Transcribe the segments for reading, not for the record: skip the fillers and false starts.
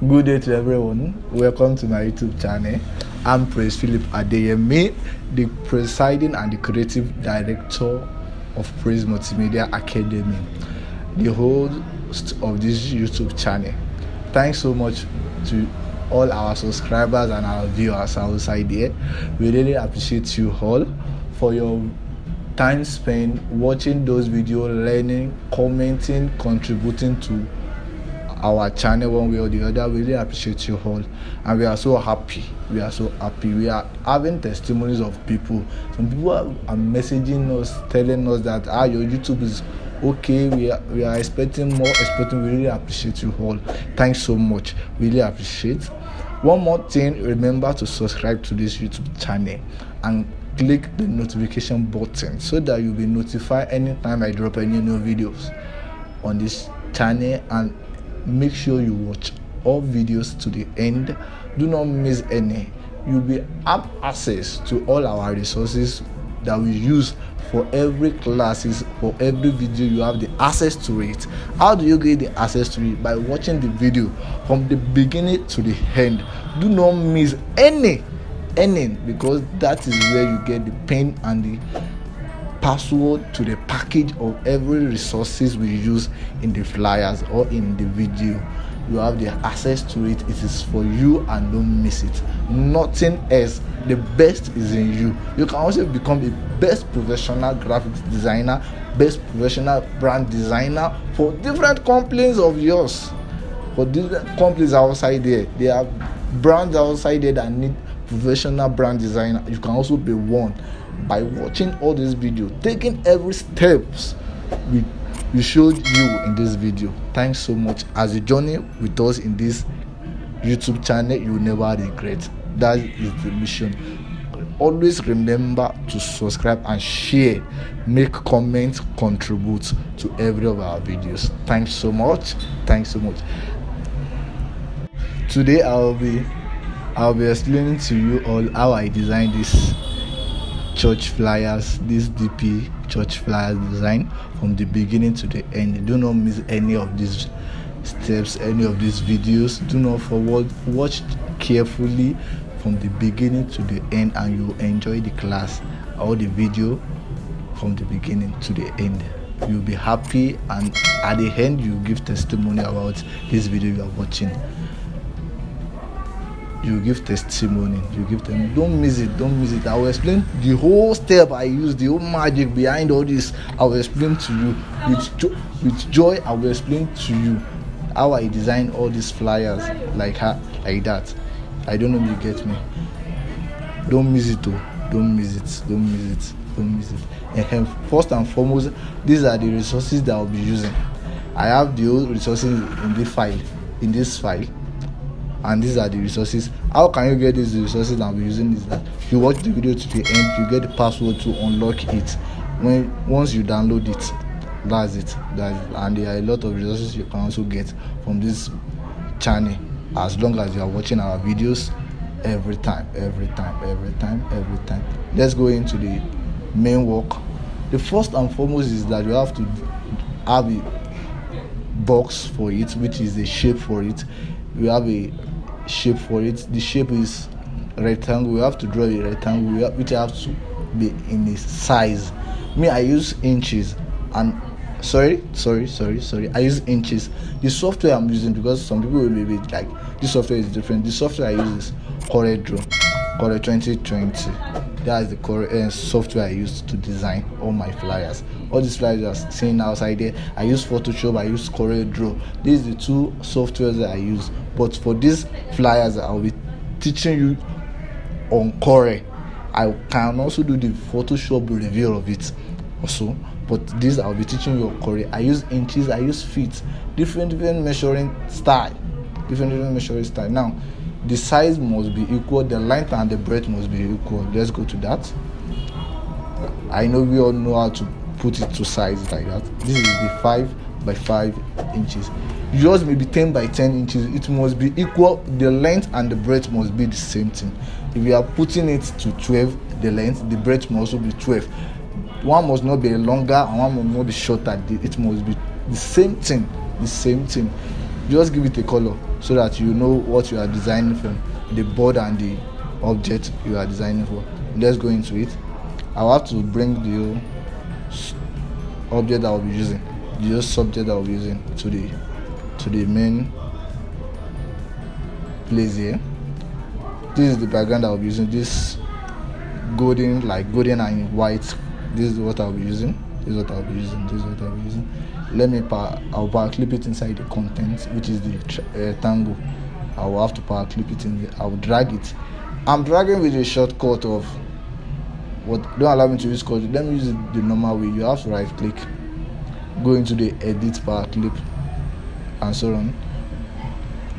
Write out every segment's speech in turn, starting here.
Good day to everyone. Welcome to my YouTube channel. I'm Praise Philip Adeyemi, the presiding and the creative director of Praise Multimedia Academy, the host of this YouTube channel. Thanks so much to all our subscribers and our viewers outside there. We really appreciate you all for your time spent watching those videos, learning, commenting, contributing to our channel one way or the other. We really appreciate you all, and we are so happy. We are having testimonies of people. Some people are messaging us, telling us that your YouTube is okay. We are expecting more. We really appreciate you all. Thanks so much. Really appreciate. One more thing, remember to subscribe to this YouTube channel and click the notification button so that you'll be notified anytime I drop any new videos on this channel. And make sure you watch all videos to the end. Do not miss any. You'll be have access to all our resources that we use for every classes, for every video. You have the access to it. How do you get the access to it? By watching the video from the beginning to the end. Do not miss any, because that is where you get the pen and the password to the package of every resources we use in the flyers or in the video. You have the access to it. It is for you, and don't miss it. Nothing else. The best is in you. You can also become a best professional graphics designer, best professional brand designer for different companies of yours. For different companies outside there, there are brands outside there that need professional brand designer. You can also be one by watching all this video, taking every steps we showed you in this video. Thanks so much. As you journey with us in this YouTube channel, you will never regret. That is the mission. Always remember to subscribe and share, make comments, contribute to every of our videos. Thanks so much. Today I'll be explaining to you all how I designed this church flyers, this DP church flyers design from the beginning to the end. Do not miss any of these steps, any of these videos. Do not forward. Watch carefully from the beginning to the end, and you enjoy the class or the video from the beginning to the end. You'll be happy, and at the end you give testimony about this video you are watching. You give testimony, don't miss it. I will explain the whole step I use, the whole magic behind all this. I will explain to you with joy. I will explain to you how I design all these flyers like that. I don't know if you get me. Don't miss it. And first and foremost, these are the resources that I'll be using. I have the old resources in this file. And these are the resources. How can you get these resources and be using this? That you watch the video to the end, you get the password to unlock it. Once you download it, that's it. And there are a lot of resources you can also get from this channel, as long as you are watching our videos every time. Let's go into the main work. The first and foremost is that you have to have a box for it, which is a shape for it. We have a shape for it. The shape is rectangle. We have to draw a rectangle which has to be in a size. I use inches, and sorry, I use inches. The software I'm using, because some people will be like, this software is different. The software I use is CorelDraw, Corel 2020. That is the software I use to design all my flyers. All these flyers you are seeing outside there, I use Photoshop, I use CorelDraw. These are the two softwares that I use. But for these flyers, I'll be teaching you on Corel. I can also do the Photoshop review of it also. But this I'll be teaching you on Corel. I use inches, I use feet, different measuring style. Now, the size must be equal, the length and the breadth must be equal. Let's go to that. I know we all know how to put it to size like that. This is the 5 by 5 inches. Yours may be 10 by 10 inches. It must be equal. The length and the breadth must be the same thing. If you are putting it to 12, the length, the breadth must also be 12. One must not be longer and one must not be shorter. It must be the same thing. just give it a color so that you know what you are designing from, the board and the object you are designing for. Let's go into it. I'll have to bring the object that I'll be using, the subject that I'll be using to the main place here. This is the background I'll be using. This golden and white. This is what I'll be using. I'll power clip it inside the content, which is the rectangle. I will have to power clip it in there. I'll drag it. I'm dragging with a shortcut of what. Don't allow me to use code. Let me use it the normal way. You have to right click, go into the edit power clip, and so on.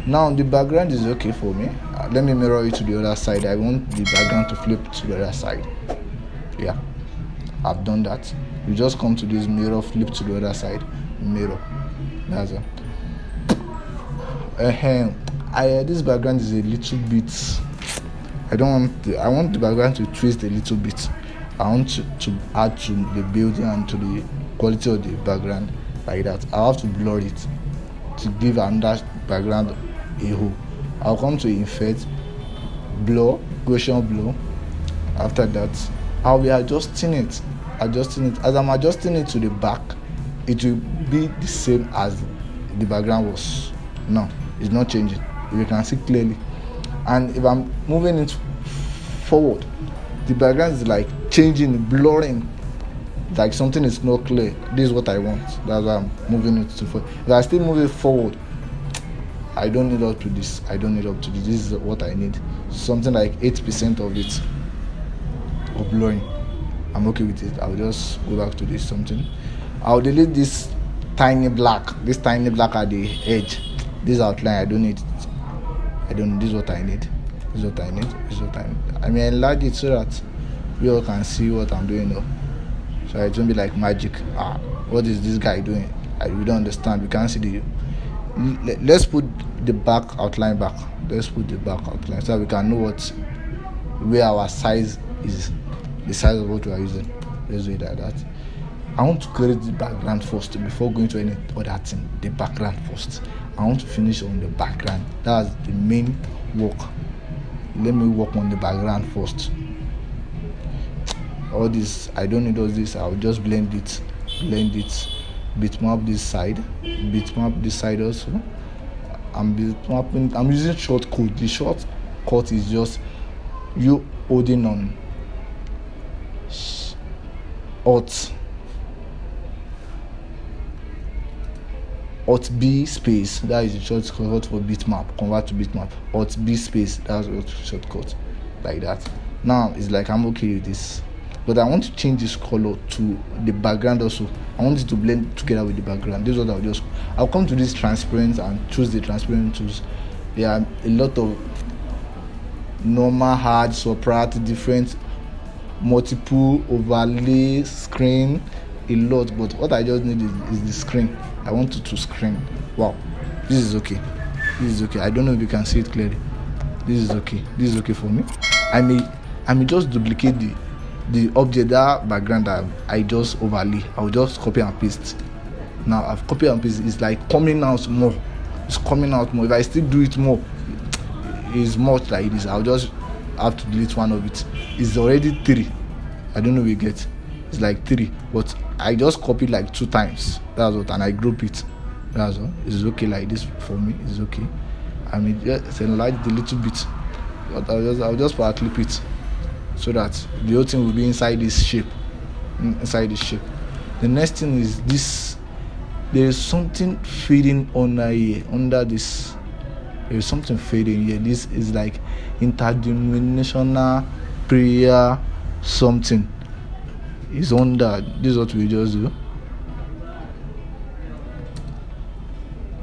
Now the background is okay for me. Let me mirror it to the other side. I want the background to flip to the other side. Yeah, I've done that. You just come to this mirror, flip to the other side, mirror. That's it. This background is a little bit. I want the background to twist a little bit. I want to add to the building and to the quality of the background like that. I'll have to blur it to give another background a hole. I'll come to invert, blur, Gaussian blur. After that, I'll be adjusting it. As I'm adjusting it to the back, it will be the same as the background was. No, it's not changing. You can see clearly. And if I'm moving it forward, the background is like changing, blurring, like something is not clear. This is what I want. That's why I'm moving it to forward. If I still move it forward, I don't need up to this. This is what I need. Something like 8% of it of blurring. I'm okay with it. I'll just go back to this something. I'll delete this tiny black at the edge. This outline, I don't need it. This is what I need. I mean, enlarge it so that you all can see what I'm doing now. So it won't be like magic. What is this guy doing? We don't understand. We can't see let's put the back outline back. So that we can know where our size is, the size of what we are using. Let's do it like that. I want to create the background first before going to any other thing. The background first. I want to finish on the background. That's the main work. Let me work on the background first. All this, I don't need all this. I'll just blend it, bitmap this side also. I'm using shortcut. The shortcut is just you holding on Alt B space. That is the shortcut for bitmap. Convert to bitmap. Alt B space. That's what shortcut. Like that. Now it's like I'm okay with this, but I want to change this color to the background also. I want it to blend together with the background. This is what I'll come to this transparent and choose the transparent tools. There are a lot of normal, hard, separate, different, multiple, overlay, screen, a lot. But what I just need is the screen. I want it to screen. Wow, this is okay. I don't know if you can see it clearly. This is okay for me. I may just duplicate the object, that background that I just overlay. I'll just copy and paste. Now I've copied and pasted. It's like coming out more. If I still do it more, it's much like this. I'll just have to delete one of it. It's already 3. I don't know if you get. It's like 3, but I just copied like 2 times. That's what, and I group it. That's all. It's okay like this for me. It's okay. I mean, just enlarge it a little bit, but I'll just power clip it so that the whole thing will be inside this shape. The next thing is this. There is something fading under here. Under this, there is something fading here. This is like interdenominational prayer. Something is under. This is what we just do.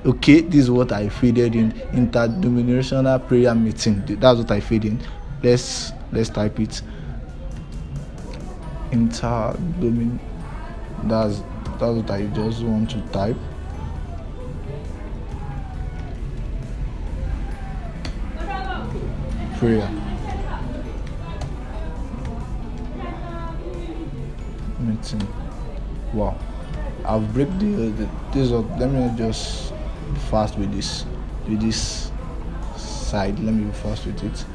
Okay, this is what I faded in. Interdenominational prayer meeting. That's what I faded in. Let's type it. That's what I just want to type. Prayer meeting. Wow, I'll break this up. Let me just fast with this side. Let me be fast with it.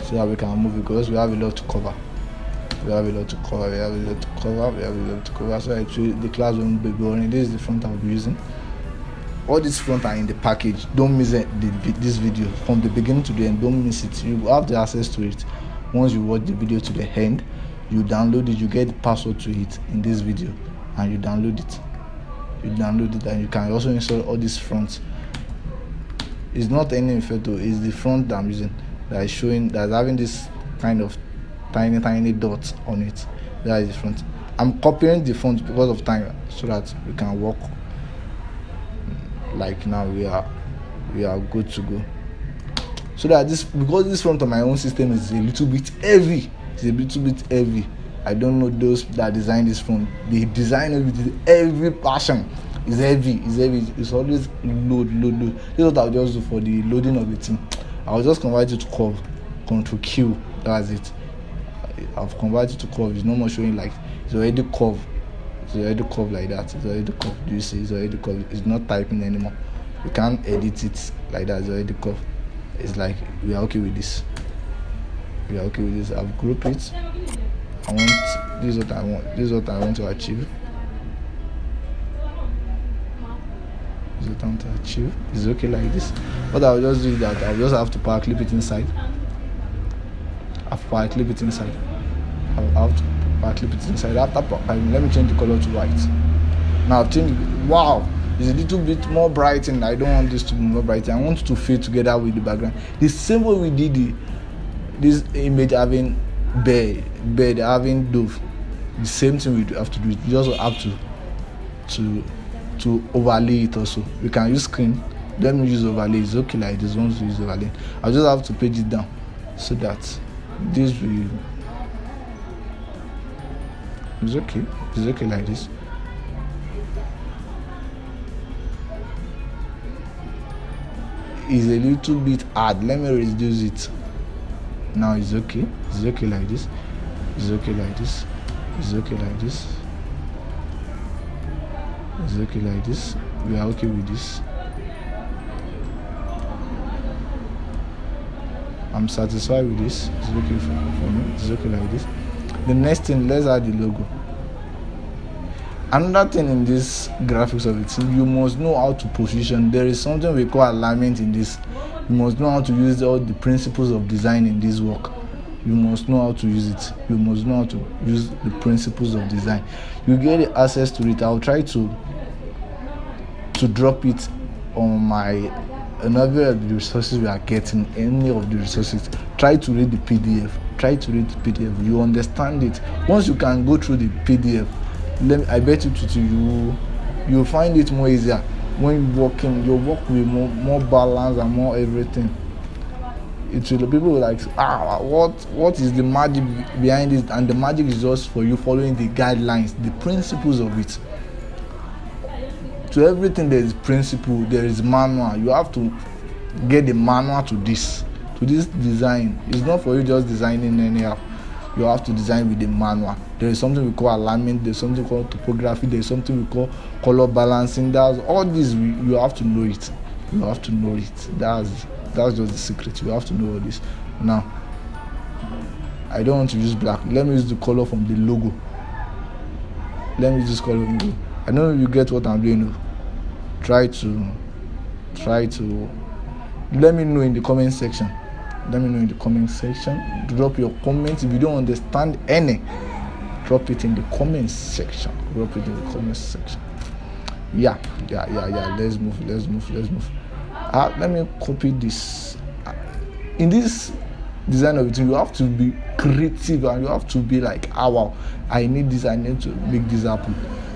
So that we can move it, because we have a lot to cover. So actually the class won't be boring. This is the front I'll be using. All these front are in the package. Don't miss this video from the beginning to the end. Don't miss it. You have the access to it. Once you watch the video to the end, you download it. You get the password to it in this video, and you download it. And you can also install all these fronts. It's not any photo. It's the front that I'm using that is showing, that's having this kind of tiny dots on it. That is the front. I'm copying the font because of time, so that we can work. Like now we are good to go. So that because this front of my own system is a little bit heavy. I don't know those that design this front. They design it with every passion. It's heavy. It's always load. This is what I'll just do for the loading of the thing. I'll just convert it to curve. Ctrl Q. That's it. I've converted to curve. It's no more showing like it's already curve. Like that. It's already curve. Do you see? It's already curve. It's not typing anymore. You can't edit it like that. It's already curve. It's like we are okay with this. I've grouped it. This is what I want. This is what I want to achieve. It's okay like this. What I'll just do is that I'll just have to power clip it inside. After let me change the color to white. Now I've changed. Wow, it's a little bit more bright, and I don't want this to be more bright. I want it to fade together with the background. The same way we did this image having bear having dove. The same thing we have to do. We just have to overlay it also. We can use screen. Let me use overlay. It's okay like this. Once we use overlay, I'll just have to page it down so that this will. It's okay like this. It's a little bit hard. Let me reduce it. Now it's okay like this. We are okay with this. I'm satisfied with this. It's okay for me. It's okay like this. The next thing, let's add the logo. Another thing in this graphics of it, you must know how to position. There is something we call alignment in this. You must know how to use all the principles of design in this work. You must know how to use it. You must know how to use the principles of design. You get access to it. I'll try to drop it on my another of the resources we are getting. Any of the resources, try to read the PDF. You understand it. Once you can go through the PDF, I bet you'll find it more easier when you're working. Your work will be more balanced and more everything. People will like, what is the magic behind it? And the magic is just for you following the guidelines, the principles of it. To everything there is principle, there is manual. You have to get the manual to this design. It's not for you just designing anyhow. You have to design with the manual. There is something we call alignment, there's something called topography, there's something we call color balancing. That's all this. You have to know it. That's just the secret. You have to know all this. Now, I don't want to use black. Let me use the color from the logo. Let me use this color from the logo. I know you get what I'm doing. Try to let me know in the comment section. Drop your comments. If you don't understand any, drop it in the comment section. Yeah. Let's move. Let me copy this. In this design of it, you have to be creative and you have to be like, wow, I need this. I need to make this happen.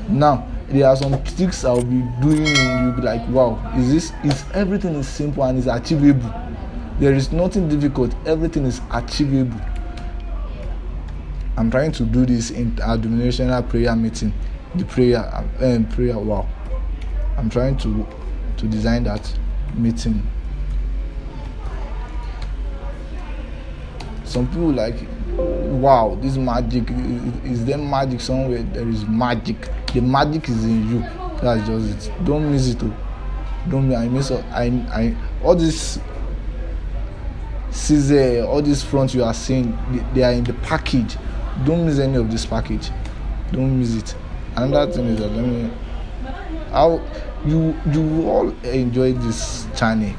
Now, there are some tricks I'll be doing. You'll be like, wow, everything is simple and is achievable. There is nothing difficult. Everything is achievable. I'm trying to do this in our denominational prayer meeting. The prayer. Wow. I'm trying to design that meeting. Some people like, wow, this magic. Is there magic somewhere? There is magic. The magic is in you. That's just it. Don't miss it. Don't. I miss. I all this scissor, all these fronts you are seeing, they are in the package. Don't miss any of this package. Don't miss it. Another thing is that you all enjoy this channel.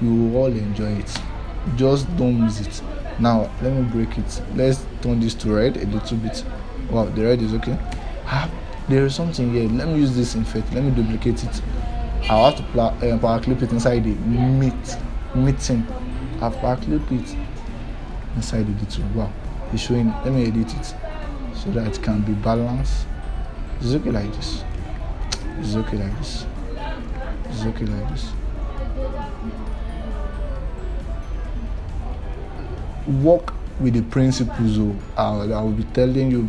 You will all enjoy it. Just don't miss it. Now let me break it. Let's turn this to red a little bit. Wow, the red is okay. There is something here. Let me use this effect. Let me duplicate it. I'll have to power clip it inside the meeting. I've power clip it inside the detail. Wow, it's showing. Let me edit it so that it can be balanced. It's okay like this. It's okay like this. It's okay like this. Work with the principles. I will be telling you.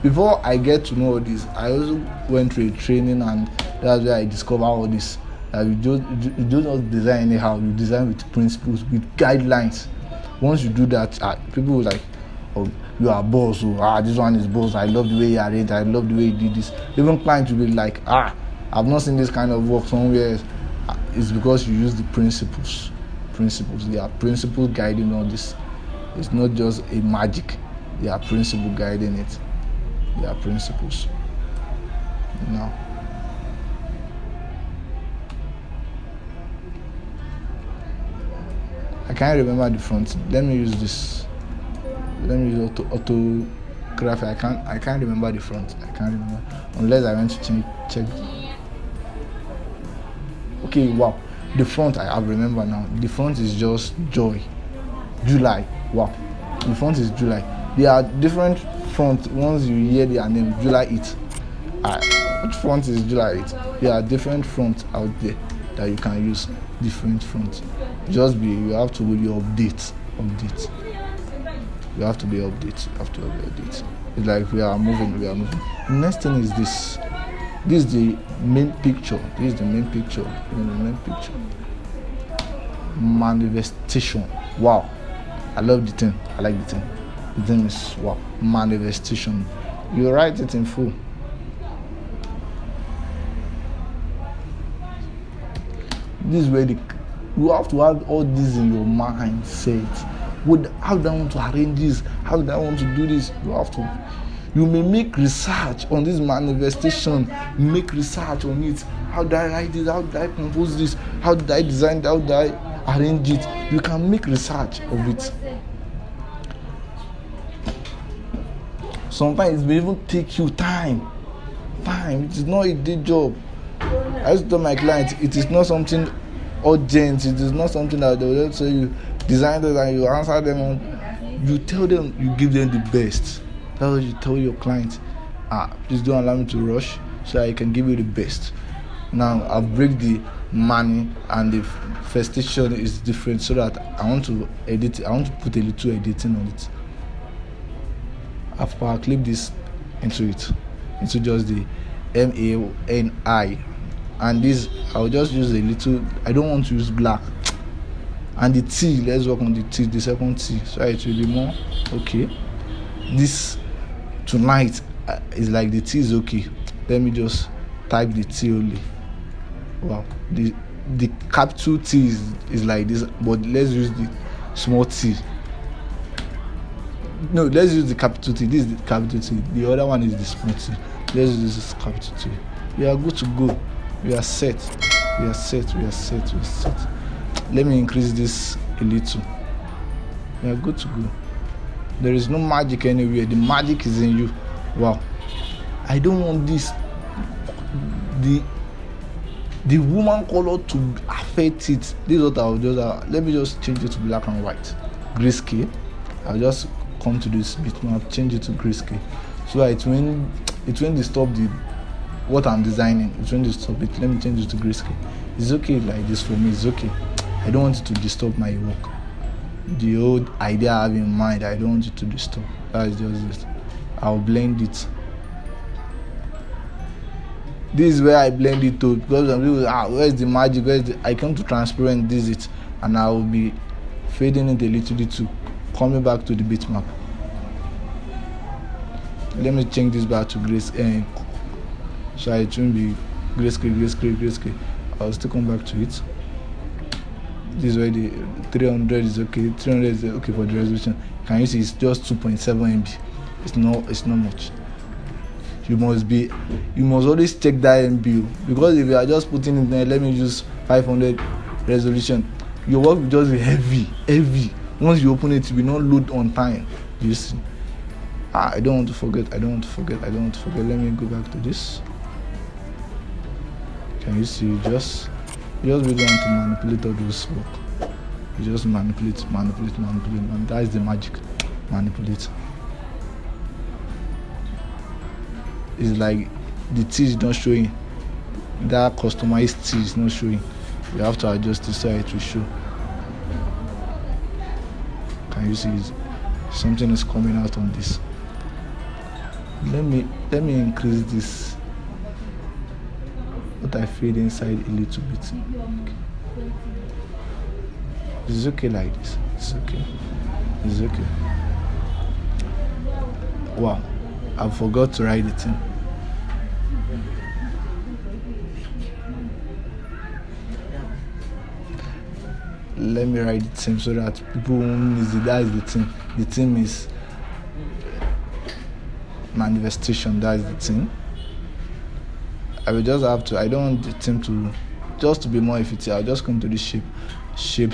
Before I get to know all this, I also went through a training, and that's where I discovered all this. You don't not design anyhow. You design with principles, with guidelines. Once you do that, people will like, oh, you are boss. This one is boss. I love the way you arranged. I love the way you did this. Even clients will be like, I've not seen this kind of work somewhere. It's because you use the principles. There are principles guiding all this. It's not just a magic. There are principles guiding it. There are principles. Now, I can't remember the front. Let me use this. Let me use autography. I can't remember the front. I can't remember unless I went to check. Okay, wow. The front I have remember now. The front is just July. Wow. The front is July. There are different fronts. Once you hear their name, July it. Which front is July it? There are different fronts out there that you can use. Different fronts. You have to really update. You have to be update. It's like we are moving. The next thing is this. This is the main picture. Manifestation. Wow. I love the thing. I like the thing. The thing is wow. Manifestation. You write it in full. This is where you have to have all this in your mindset. How do I want to arrange this? How do I want to do this? You may make research on this manifestation. Make research on it. How do I write this? How do I compose this? How do I design it? How do I arrange it? You can make research of it. Sometimes it may even take you time. It is not a day job. I used to tell my clients, it is not something urgent. It is not something that they will just say you design it and you answer them on. You tell them, you give them the best. That's what you tell your client. Please don't allow me to rush so I can give you the best. Now I'll break the money and the festation is different so that I want to edit. I want to put a little editing on it. I've power clip this into just the MANI, and this I'll just use a little. I don't want to use black. And the T, let's work on the T, the second T, so it will be more okay. This tonight is like the T is okay. Let me just type the T only. Wow, the capital T is like this, but let's use the small T. No, let's use the capital T. This is the capital T. The other one is the small T. Let's use this capital T. We are good to go. We are set. Let me increase this a little. We are good to go. There is no magic anywhere. The magic is in you. Wow. I don't want this. The woman color to affect it. This is what I'll just let me just change it to black and white. Grayscale. I'll just come to this bitmap, change it to grayscale. So it won't disturb what I'm designing. It won't disturb it. Let me change it to grayscale. It's okay like this for me. It's okay. I don't want it to disturb my work. The old idea I have in mind, I don't want it to disturb. That's just it. I'll blend it. This is where I blend it to, because some people where's the magic? I come to transparent, this it, and I will be fading it a little bit too. Coming back to the bitmap. Let me change this back to grace. So it won't be grayscale. I'll still come back to it. This is where the 300 is okay. 300 is okay for the resolution. Can you see it's just 2.7 MB? It's not much. You must always check that MB, because if you are just putting it there, let me use 500 resolution, your work will just be heavy. Once you open it will not load on time. You see. I don't want to forget. Let me go back to this. Can you see? Just really want to manipulate all those work. You just manipulate. That is the magic. Manipulate. It's like the T is not showing. That customized T is not showing. You have to adjust it so it will show. Can you see it? Something is coming out on this. Let me increase this. But I fade inside a little bit. It's okay like this. It's okay. Wow, I forgot to write it in. Let me write the theme so that people won't miss it. That is the theme. The theme is manifestation. That is the theme. I will just have to. I don't want the theme to be more effective. I'll just come to this shape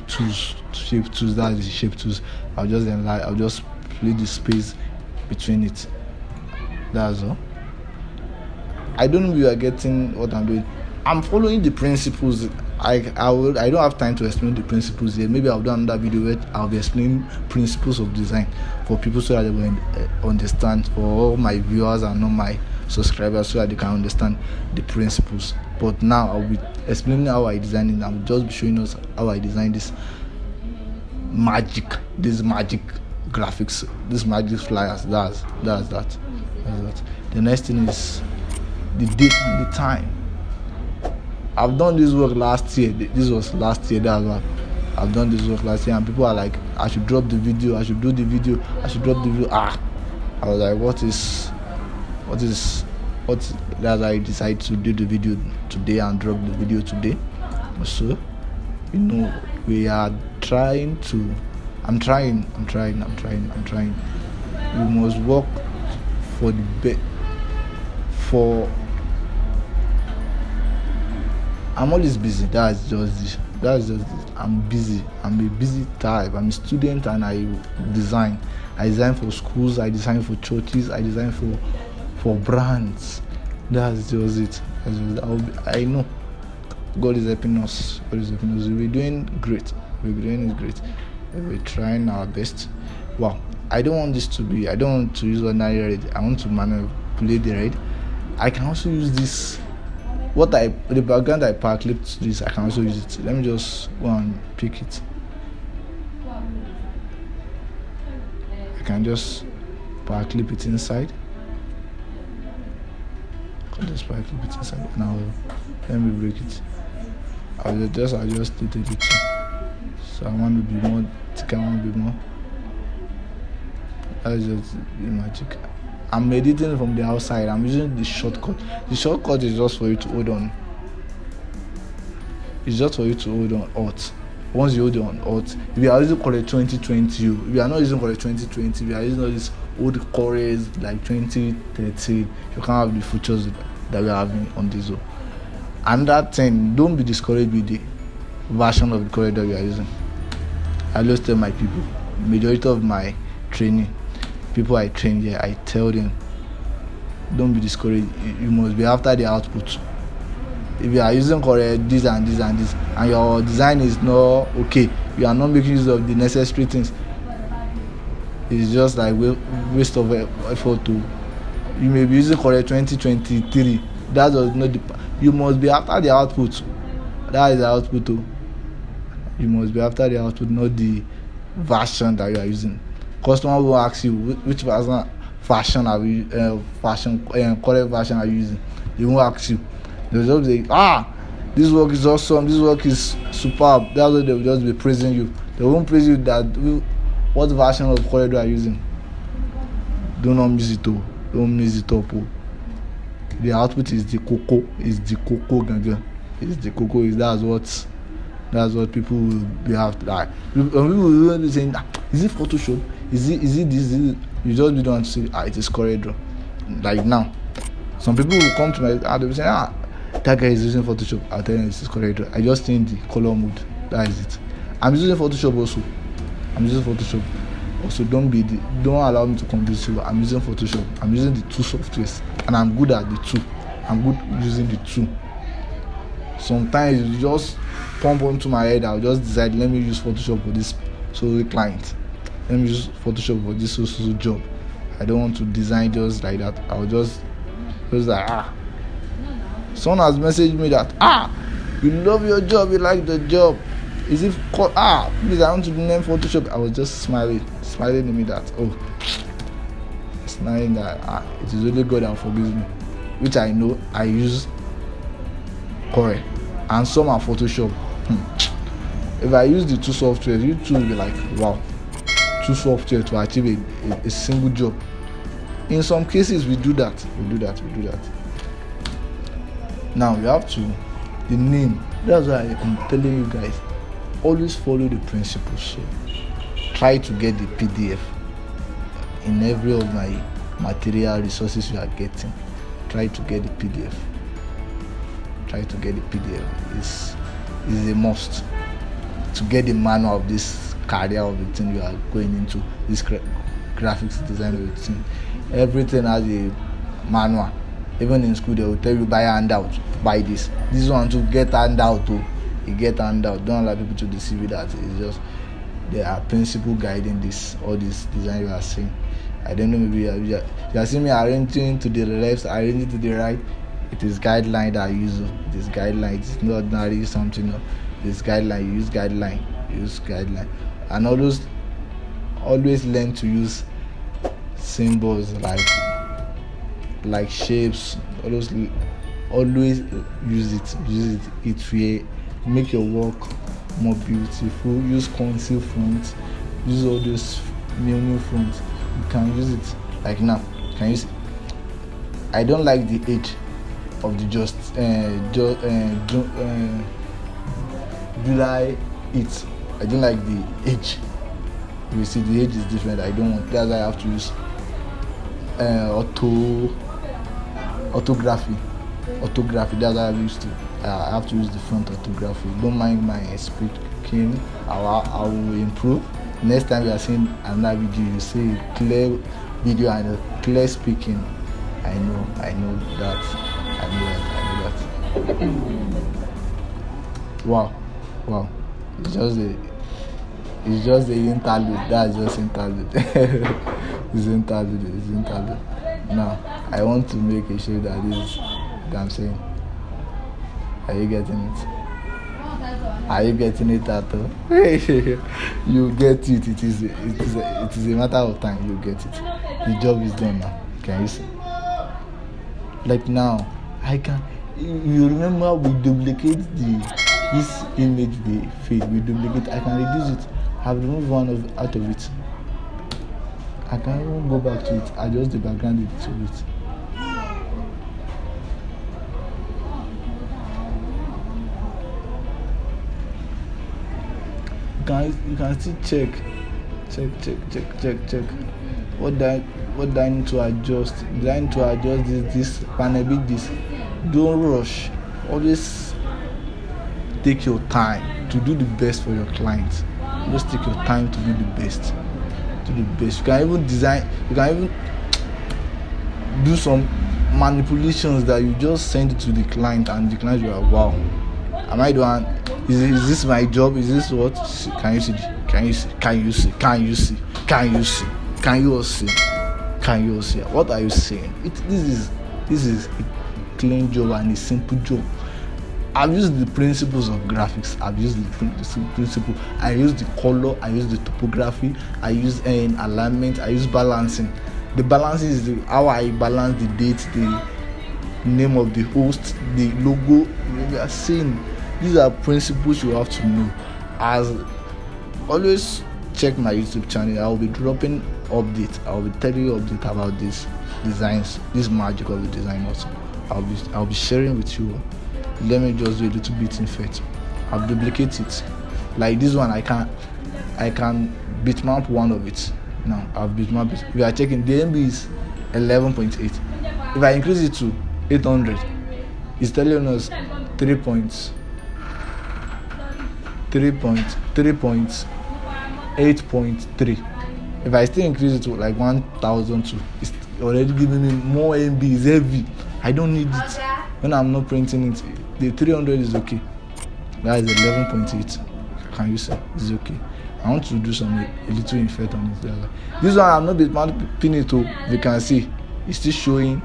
tools. That is the shape tools. I'll just play the space between it. That's all. I don't know if you are getting what I'm doing. I'm following the principles. I don't have time to explain the principles here. Maybe I'll do another video where I'll be explaining principles of design for people so that they will understand, for all my viewers and all my subscribers, so that they can understand the principles. But now I'll be explaining how I design it. I'll just be showing us how I design this magic graphics, this magic flyers. That's that. The next thing is the date and the time. I've done this work last year. This was last year. That's what I've done this work last year, and people are like, I should drop the video. I should drop the video. I was like, what is? That's why I decided to do the video today and drop the video today. So, we are trying to. I'm trying. We must work for the best. I'm always busy. That's just it. I'm busy. I'm a busy type. I'm a student and I design. I design for schools. I design for churches. I design for brands. That's just it. I know. God is helping us. We're doing great. We're trying our best. Wow. I don't want to use ordinary red. I want to manipulate the red. I can also use this. The background I clipped this, I can also use it. Let me just go and pick it. I can just clip it inside. Now let me break it. I'll just adjust it a little. So I want to be more thick. I want to be more. That's just the magic. I'm editing from the outside. I'm using the shortcut. The shortcut is just for you to hold on. It's just for you to hold on Alt. Once you hold on Alt, if you are using Corel 2020, if you are not using Corel 2020, if you are using all these old Corels like 2013, you can't have the features that we are having on this. And that thing, don't be discouraged with the version of the Corel that we are using. I always tell my people, majority of my training, people I train here, I tell them, don't be discouraged. You must be after the output. If you are using Corel this and your design is not okay, you are not making use of the necessary things, it's just like waste of effort. You may be using Corel 2023. That does not. You must be after the output. That is the output. You must be after the output, not the version that you are using. Customer will ask you which fashion are you Corel version are you using. They won't ask you. They'll just say, this work is awesome, this work is superb. That's what they'll just be praising you. They won't praise you that what version of CorelDraw are you using. Do not miss it. Don't miss it up. the output is the cocoa, ganga. It's the cocoa. That's what people will be after. Like, people will be saying, is it Photoshop? Is it this? You just don't want to say, it is CorelDraw. Like now, some people will come to my and they will say, that guy is using Photoshop. I'll tell them this is CorelDraw. I just change the color mode. That is it. I'm using Photoshop also. Also, don't allow me to confuse you. I'm using Photoshop. I'm using the two softwares, and I'm good at the two. I'm good using the two. Sometimes you just pump onto my head. I'll just decide, let me use Photoshop for this solo client. Let me use Photoshop for this solo job. I don't want to design just like that. I'll just like Someone has messaged me that you love your job, you like the job. Is it called please, I want to name Photoshop. I was just smiling at me that smiling that it is really God that forgives me, which I know I use Corel and some are Photoshop. If I use the two software, you two will be like, wow, two software to achieve a single job. In some cases we do that. Now we have to the name. That's why I'm telling you guys, always follow the principles. So try to get the PDF in every of my material resources you are getting. Try to get the PDF. Is a must to get the manual of this career of the thing you are going into, this graphics design of the thing. Everything has a manual. Even in school, they will tell you buy a handout, buy this one to get handout too. You get handout. Don't allow people to deceive you that it's just there are principles guiding all this design you are seeing. I don't know, maybe you are seeing me arranging to the left, arranging to the right. It is guideline that I use. It is guideline. It's not ordinary something. No. It's guideline. Use guideline. And always learn to use symbols like shapes. Always use it. It will make your work more beautiful. Use conceal fonts. Use all those new fonts. You can use it like now. You can use it. I don't like the age of the July it. I don't like the age. You see, the age is different. I don't want. That's why I have to use orthography. That's how I used to. I have to use the font orthography. Don't mind my speaking. I will improve. Next time you are seeing another video, you see clear video and clear speaking. I know that. Wow. It's just the interlude. That's just interlude. It's interlude. Now I want to make a show that is what I'm saying. Are you getting it? At all? You get it. It is a matter of time. You get it. The job is done now. Can you see? Like now, I can. You remember we duplicate this image, the fade. We duplicate. I can reduce it. I've removed one out of it. I can even go back to it. Adjust the background to it. Guys, you can still check. What do I need to adjust? Do I need to adjust this panel bit this? Don't rush. Always take your time to do the best for your clients. Just take your time to do the best. You can even design. You can even do some manipulations that you just send it to the client, and the client will be like, wow, am I doing? Is this my job? Is this what? Can you see? What are you saying? This is a clean job and a simple job. I've used the principles of graphics. I've used the principle. I use the color. I use the topography. I use alignment. I use balancing. The balancing is how I balance the date, the name of the host, the logo. You are seeing. These are principles you have to know. As always, check my YouTube channel. I will be dropping updates. I will be telling you updates about these designs, this magic of the design also. I'll be sharing with you. Let me just do a little bit in fact. I'll duplicate it. Like this one, I can bitmap one of it. Now I've bitmapped it. We are checking the MB is 11.8. If I increase it to 800, it's telling us 3.8.3. If I still increase it to like 1002, it's already giving me more MB. It's heavy. I don't need it. When I'm not printing it, the 300 is okay. That is 11.8. Can you see? It's okay. I want to do a little effect on it. This one I'm not bitmapping it to. You can see it's still showing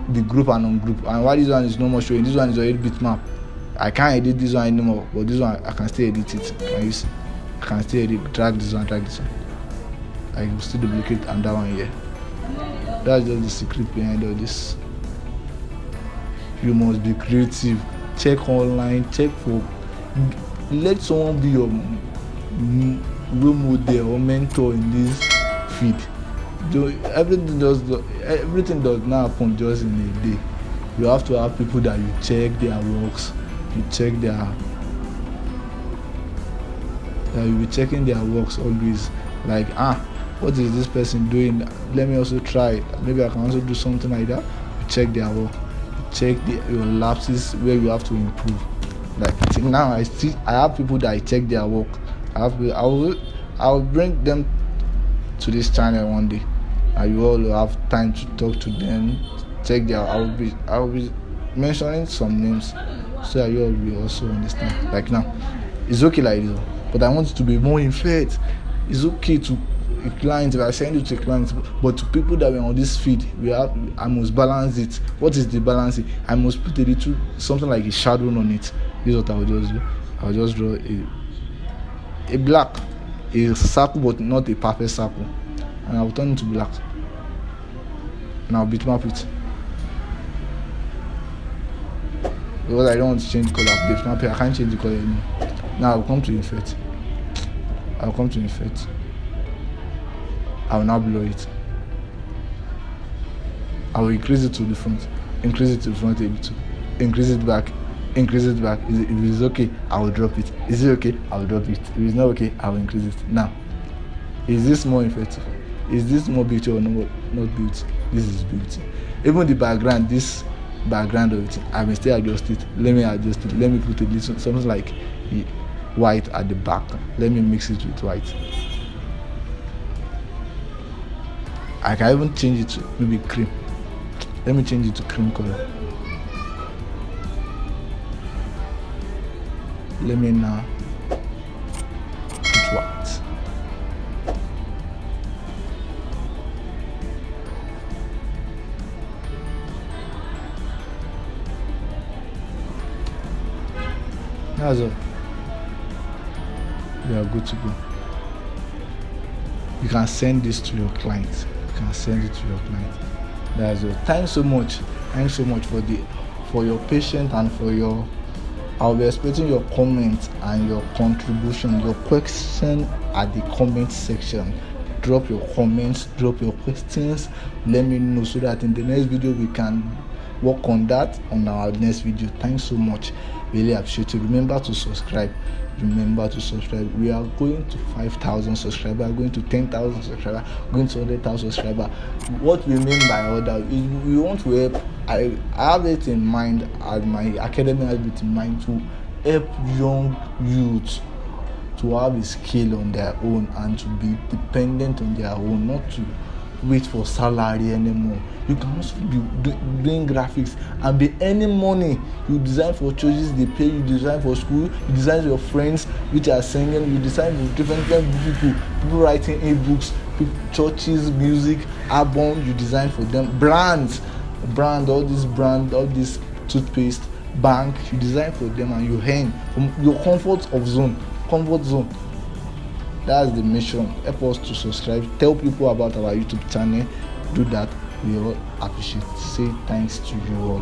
the group and non-group. And why this one is no more showing? This one is already bitmap. I can't edit this one anymore, but this one I can still edit it. Can you see? I can still edit. Drag this one. I will still duplicate and that one here. That's just the secret behind all this. You must be creative. Check online. Check for. Let someone be your role model or mentor in this feed. Everything does not happen just in a day. You have to have people that you check their works. You will be checking their works always. Like what is this person doing? Let me also try it. Maybe I can also do something like that. You check their work. You check your lapses where you have to improve. Like now, I have people that I check their work. I'll bring them to this channel one day, and you all will have time to talk to them. Check their. I'll be mentioning some names so that you all will also understand. Like now, it's okay like this, but I want it to be more in fact. It's okay to a client if I send it to a client, but to people that were on this feed, I must balance it. What is the balancing? I must put a little something like a shadow on it. This is what I will just do. I'll just draw a black, a circle, but not a perfect circle, and I'll turn it to black. And I'll bitmap it because I don't want to change color. Bitmap it. I can't change the color anymore. Now I'll come to effect. I will now blur it. I will increase it to the front, increase it to the front a little, increase it back. If it's okay, I will drop it. Is it okay? I will drop it. If it's not okay, I will increase it. Now, is this more effective? Is this more beauty or not beauty? This is beauty. Even the background, this background of it, I may still adjust it. Let me adjust it. Let me put a little something like white at the back. Let me mix it with white. I can even change it to maybe cream. Let me change it to cream color. Let me now put white. That's all. We are good to go. You can send this to your client. That's all. Thanks so much for your patience and for your. I'll be expecting your comments and your contribution, your question at the comment section. Drop your comments, drop your questions. Let me know so that in the next video we can work on that on our next video. Thanks so much. Really appreciate it. Remember to subscribe. We are going to 5,000 subscribers, going to 10,000 subscribers, going to 100,000 subscribers. What we mean by all that is we want to help. I have it in mind, as my academy has it in mind, to help young youths to have a skill on their own and to be dependent on their own, not to wait for salary anymore. You can also be doing graphics and be earning money. You design for churches, they pay you. Design for school, you design for your friends which are singing. You design for different people writing ebooks, churches, music, album. You design for them. All this toothpaste, bank. You design for them and you earn from your comfort zone. That's the mission. Help us to subscribe. Tell people about our YouTube channel. Do that. We all appreciate. Say thanks to you all.